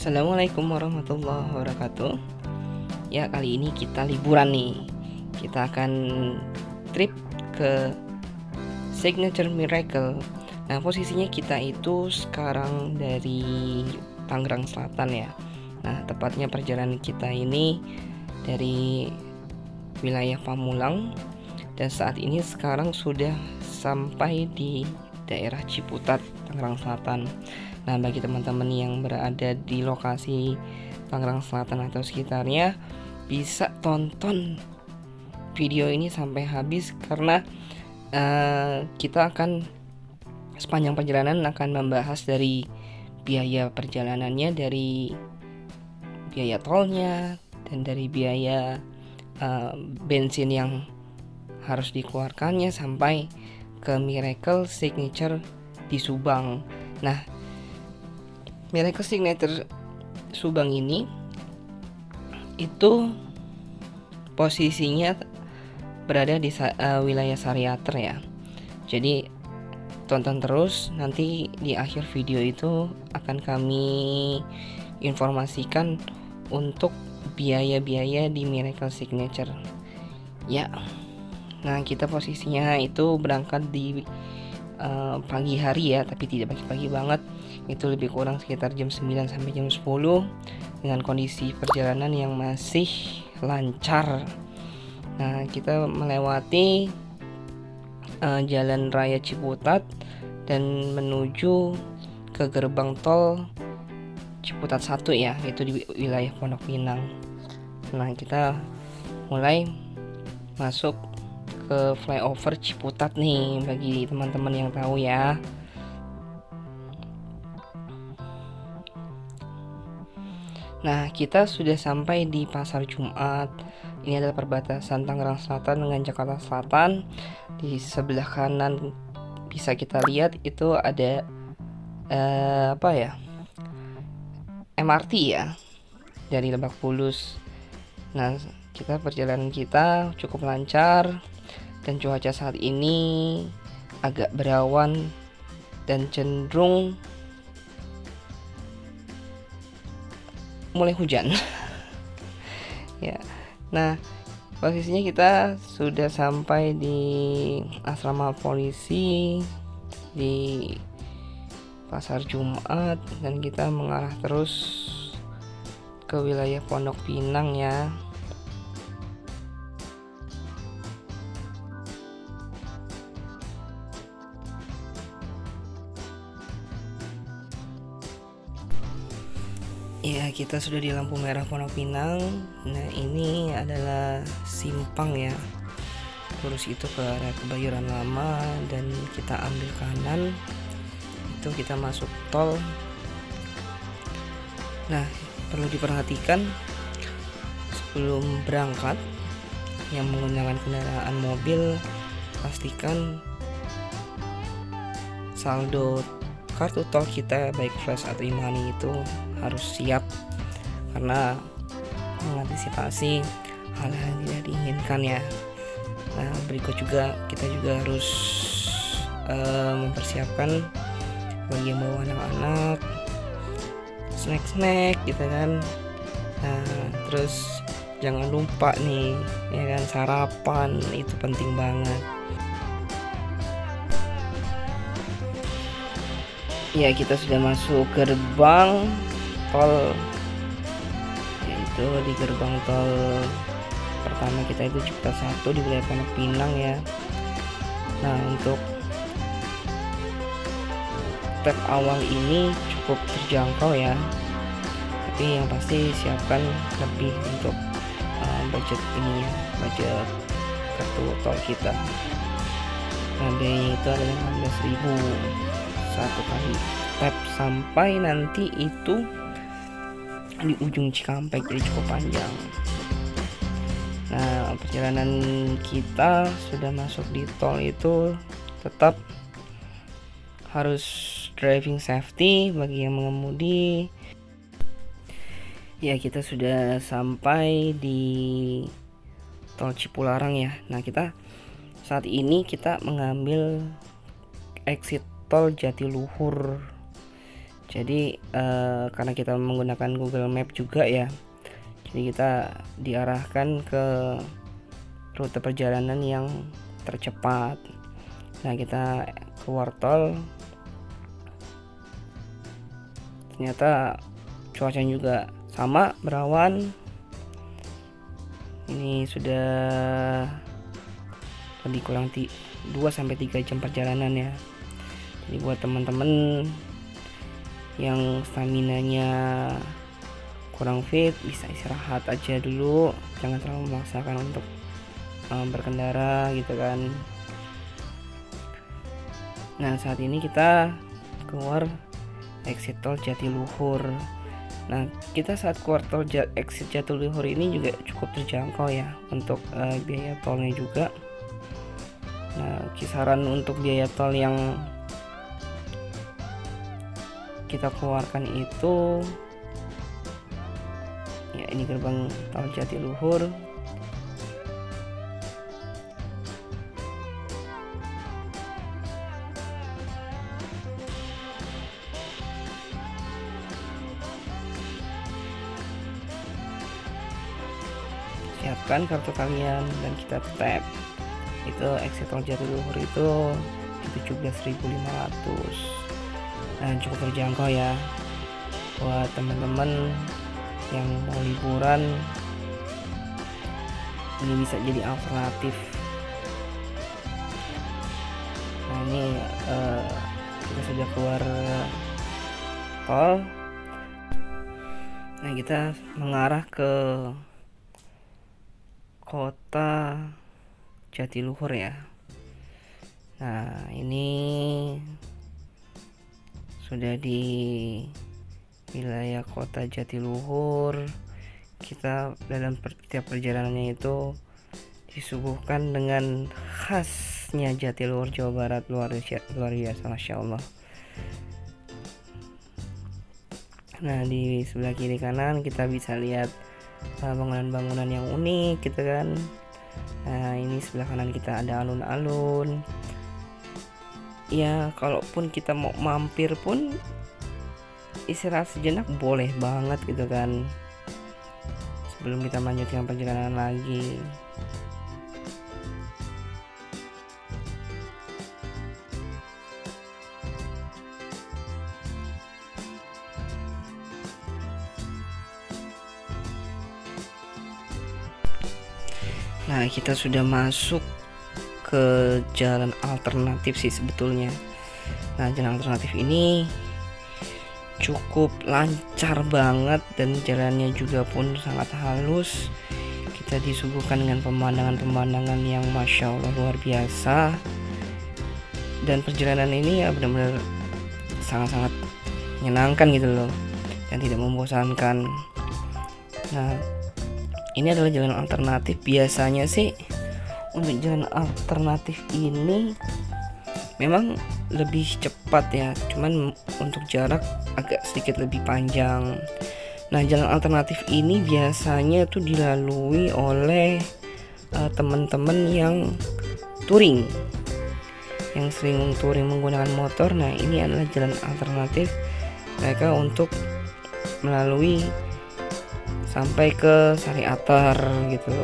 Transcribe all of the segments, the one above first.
Assalamualaikum warahmatullahi wabarakatuh. Ya, kali ini kita liburan nih. Kita akan trip ke Signature Miracle. Nah, posisinya kita itu sekarang dari Tangerang Selatan ya. Nah, tepatnya perjalanan kita ini dari wilayah Pamulang, dan saat ini sekarang sudah sampai di daerah Ciputat, Tangerang Selatan. Nah, bagi teman-teman yang berada di lokasi Tangerang Selatan atau sekitarnya, bisa tonton video ini sampai habis karena kita akan sepanjang perjalanan akan membahas dari biaya perjalanannya, dari biaya tolnya, dan dari biaya bensin yang harus dikeluarkannya sampai ke Miracle Signature di Subang. Nah, Miracle Signature Subang ini itu posisinya berada di wilayah Sariater ya. Jadi tonton terus, nanti di akhir video itu akan kami informasikan untuk biaya-biaya di Miracle Signature ya. Nah, kita posisinya itu berangkat di pagi hari ya, tapi tidak pagi-pagi banget. Itu lebih kurang sekitar jam 9 sampai jam 10 dengan kondisi perjalanan yang masih lancar. Nah, kita melewati jalan raya Ciputat dan menuju ke gerbang tol Ciputat 1 ya, itu di wilayah Pondok Pinang. Nah, kita mulai masuk ke flyover Ciputat nih, bagi teman-teman yang tahu ya. Nah, kita sudah sampai di Pasar Jumat. Ini adalah perbatasan Tangerang Selatan dengan Jakarta Selatan. Di sebelah kanan bisa kita lihat itu ada MRT ya, dari Lebak Bulus. Nah, perjalanan kita cukup lancar dan cuaca saat ini agak berawan dan cenderung mulai hujan. Ya. Nah, posisinya kita sudah sampai di asrama polisi di Pasar Jumat dan kita mengarah terus ke wilayah Pondok Pinang ya. Ya, kita sudah di lampu merah Pondok Pinang. Nah, ini adalah simpang ya. Lurus itu ke arah Kebayoran Lama dan kita ambil kanan. Itu kita masuk tol. Nah, perlu diperhatikan sebelum berangkat yang menggunakan kendaraan mobil, pastikan saldo kartu tol kita baik flash atau e-money itu harus siap, karena mengantisipasi hal-hal yang tidak diinginkan ya. Nah, berikut juga kita juga harus mempersiapkan bagi yang bawa anak-anak snack gitu kan. Nah, terus jangan lupa nih ya kan, sarapan itu penting banget. Ya, kita sudah masuk gerbang tol, yaitu di gerbang tol pertama kita itu Ciputat 1 di wilayah Pondok Pinang ya. Nah, untuk step awal ini cukup terjangkau ya, tapi yang pasti siapkan lebih untuk budget ini ya, budget kartu tol kita. Nah, biayanya itu adalah 16.000 satu kali tap sampai nanti itu di ujung Cikampek, jadi cukup panjang. Nah, perjalanan kita sudah masuk di tol itu tetap harus driving safety bagi yang mengemudi. Ya, kita sudah sampai di tol Cipularang ya. Nah, saat ini kita mengambil exit tol Jatiluhur. Jadi karena kita menggunakan Google Map juga ya, jadi kita diarahkan ke rute perjalanan yang tercepat. Nah, kita keluar tol, ternyata cuacanya juga sama, berawan. Ini sudah lebih kurang 2-3 jam perjalanan ya. Jadi buat teman-teman yang staminanya kurang fit, bisa istirahat aja dulu, jangan terlalu memaksakan untuk berkendara gitu kan. Nah, saat ini kita keluar exit tol Jatiluhur. Nah, kita saat keluar tol exit Jatiluhur ini juga cukup terjangkau ya untuk biaya tolnya juga. Nah, kisaran untuk biaya tol yang kita keluarkan itu ya, ini gerbang tol Jatiluhur. Siapkan kartu kalian dan kita tap. Itu exit tol Jatiluhur itu 17.500. Nah, cukup terjangkau ya buat teman-teman yang mau liburan. Ini bisa jadi alternatif. Nah, ini kita sudah keluar tol. Nah, kita mengarah ke kota Jatiluhur ya. Nah, ini sudah di wilayah kota Jatiluhur. Kita dalam setiap perjalanannya itu disuguhkan dengan khasnya Jatiluhur Jawa Barat, luar biasa, masya Allah. Nah, di sebelah kiri kanan kita bisa lihat bangunan-bangunan yang unik gitu kan. Nah, ini sebelah kanan kita ada alun-alun. Ya, kalaupun kita mau mampir pun istirahat sejenak boleh banget gitu kan, sebelum kita melanjutkan perjalanan lagi. Nah, kita sudah masuk ke jalan alternatif sih sebetulnya. Nah, jalan alternatif ini cukup lancar banget dan jalannya juga pun sangat halus. Kita disuguhkan dengan pemandangan-pemandangan yang masya Allah luar biasa. Dan perjalanan ini ya benar-benar sangat-sangat menyenangkan gitu loh, dan tidak membosankan. Nah, ini adalah jalan alternatif. Biasanya sih untuk jalan alternatif ini memang lebih cepat ya, cuman untuk jarak agak sedikit lebih panjang. Nah, jalan alternatif ini biasanya tuh dilalui oleh teman-teman yang touring, yang sering touring menggunakan motor. Nah, ini adalah jalan alternatif mereka untuk melalui sampai ke Sariater gitu.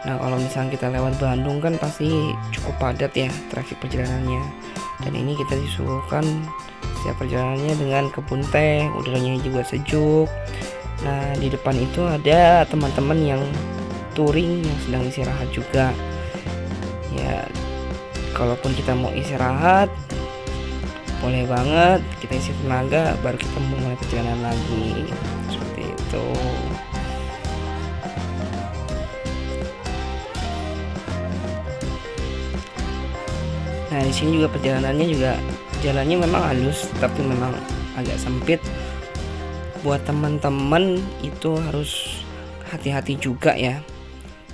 Nah, kalau misalnya kita lewat Bandung kan pasti cukup padat ya trafik perjalanannya. Dan ini kita disuguhkan setiap perjalanannya dengan kebun teh, udaranya juga sejuk. Nah, di depan itu ada teman-teman yang touring yang sedang istirahat juga. Ya, kalaupun kita mau istirahat boleh banget, kita isi tenaga baru kita mulai perjalanan lagi. Seperti itu. Nah, di sini juga perjalanannya juga jalannya memang halus tapi memang agak sempit. Buat teman-teman itu harus hati-hati juga ya.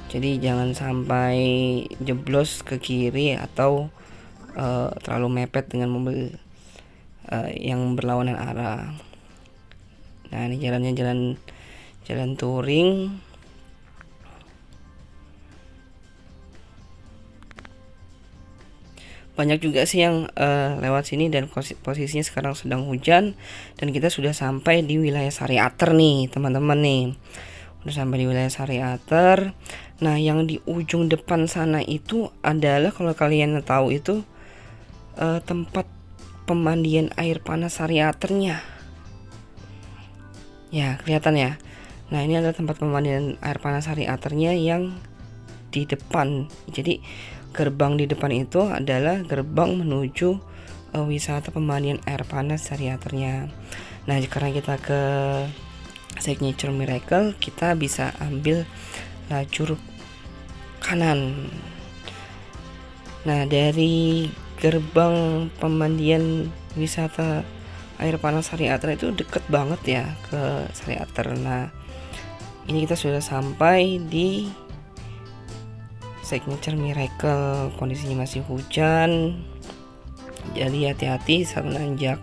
Jadi jangan sampai jeblos ke kiri atau terlalu mepet dengan mobil yang berlawanan arah. Nah, ini jalannya jalan touring. banyak juga sih yang lewat sini, dan posisinya sekarang sedang hujan, dan kita sudah sampai di wilayah Sariater nih teman-teman nih. Udah sampai di wilayah Sariater. Nah, yang di ujung depan sana itu adalah, kalau kalian tahu itu tempat pemandian air panas Sariaternya. Ya, kelihatan ya. Nah, ini adalah tempat pemandian air panas Sariaternya yang di depan. Jadi gerbang di depan itu adalah gerbang menuju wisata pemandian air panas Sariaternya. Nah, sekarang kita ke Signature Miracle, kita bisa ambil lajur kanan. Nah, dari gerbang pemandian wisata air panas Sariater itu deket banget ya ke Sariater. Nah, ini kita sudah sampai di Signature Miracle. Kondisinya masih hujan, jadi hati-hati saat menanjak.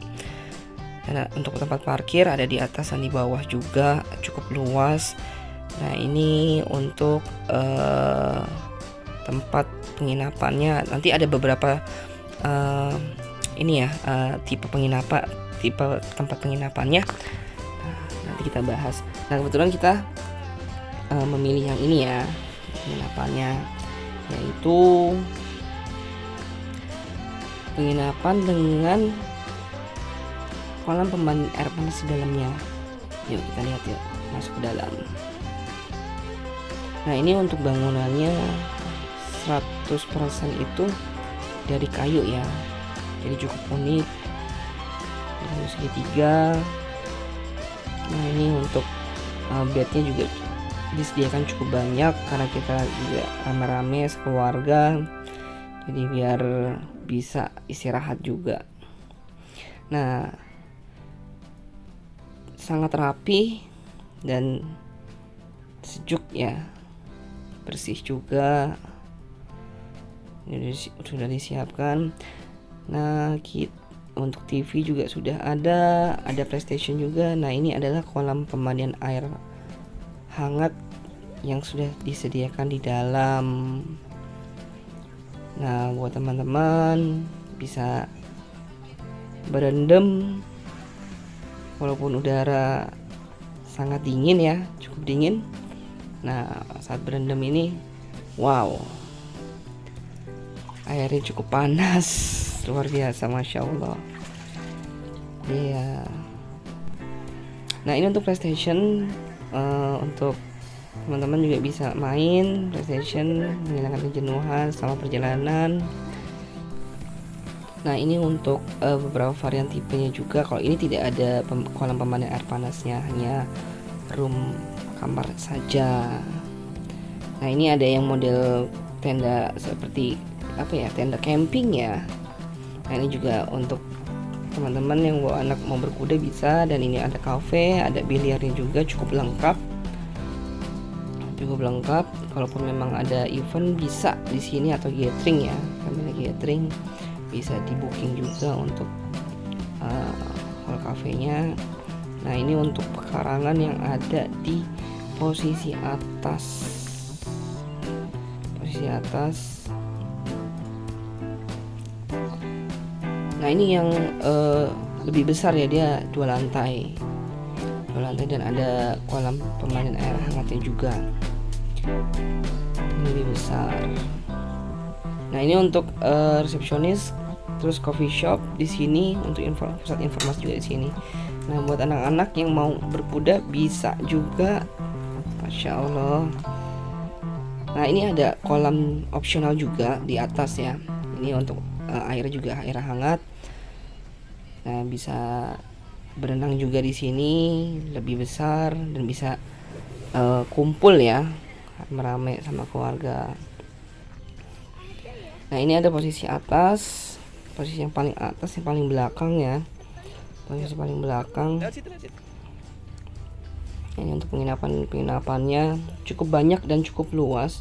Dan untuk tempat parkir ada di atas dan di bawah juga, cukup luas. Nah, ini untuk tempat penginapannya. Nanti ada beberapa tipe tempat penginapannya. Nah, nanti kita bahas. Nah, kebetulan kita memilih yang ini ya penginapannya, yaitu penginapan dengan kolam pemandian air panas di dalamnya. Yuk kita lihat yuk, masuk ke dalam. Nah, ini untuk bangunannya 100% itu dari kayu ya, jadi cukup unik, dari segitiga. Nah, ini untuk bednya juga disediakan cukup banyak karena kita juga rame-rame sekeluarga, jadi biar bisa istirahat juga. Nah, sangat rapi dan sejuk ya, bersih juga. Ini sudah disiapkan. Nah, untuk TV juga sudah ada PlayStation juga. Nah, ini adalah kolam pemandian air hangat yang sudah disediakan di dalam. Nah, buat teman-teman bisa berendam walaupun udara sangat dingin ya, cukup dingin. Nah, saat berendam ini, wow, airnya cukup panas, luar biasa, masya Allah. Iya. Nah, ini untuk PlayStation, untuk teman-teman juga bisa main PlayStation, menghilangkan kejenuhan selama perjalanan. Nah, ini untuk beberapa varian tipenya juga. Kalau ini tidak ada kolam pemandian air panasnya, hanya room kamar saja. Nah, ini ada yang model tenda seperti tenda camping ya. Nah, ini juga untuk teman-teman yang bawa anak mau berkuda bisa. Dan ini ada cafe, ada biliarnya juga, cukup lengkap. Kalaupun memang ada event bisa di sini, atau gathering ya, family gathering bisa di booking juga untuk hall cafe-nya. Nah, ini untuk pekarangan yang ada di posisi atas. Nah, ini yang lebih besar ya, dia 2 lantai dan ada kolam pemandian air hangatnya juga. Ini lebih besar. Nah, ini untuk resepsionis, terus coffee shop di sini, untuk pusat informasi juga di sini. Nah, buat anak-anak yang mau berkuda bisa juga, masya Allah. Nah, ini ada kolam opsional juga di atas ya. Ini untuk air juga, air hangat. Nah, bisa berenang juga di sini, lebih besar dan bisa kumpul ya, merame sama keluarga. Nah, ini ada posisi atas, posisi yang paling atas, yang paling belakang ya, posisi paling belakang. Ini untuk penginapannya cukup banyak dan cukup luas.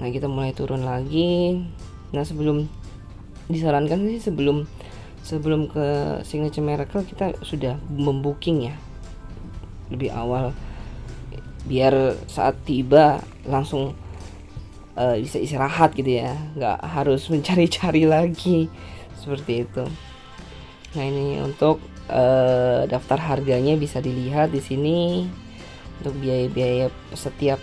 Nah, kita mulai turun lagi. Nah, disarankan sih sebelum ke Signature Miracle kita sudah membooking ya lebih awal, biar saat tiba langsung bisa istirahat gitu ya, nggak harus mencari-cari lagi seperti itu. Nah ini untuk daftar harganya bisa dilihat di sini untuk biaya-biaya setiap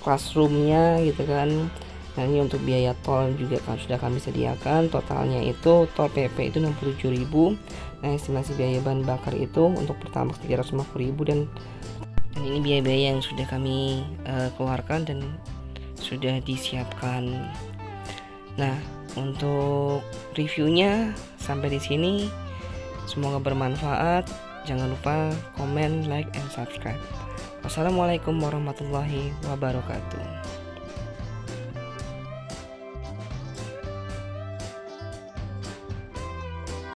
classroomnya gitu kan. Nah ini untuk biaya tol juga kan sudah kami sediakan, totalnya itu tol PP itu 67.000. Nah estimasi biaya bahan bakar itu untuk pertamax 350.000 dan ini biaya-biaya yang sudah kami keluarkan dan sudah disiapkan. Nah untuk reviewnya sampai di sini, semoga bermanfaat. Jangan lupa komen, like, and subscribe. Wassalamualaikum warahmatullahi wabarakatuh.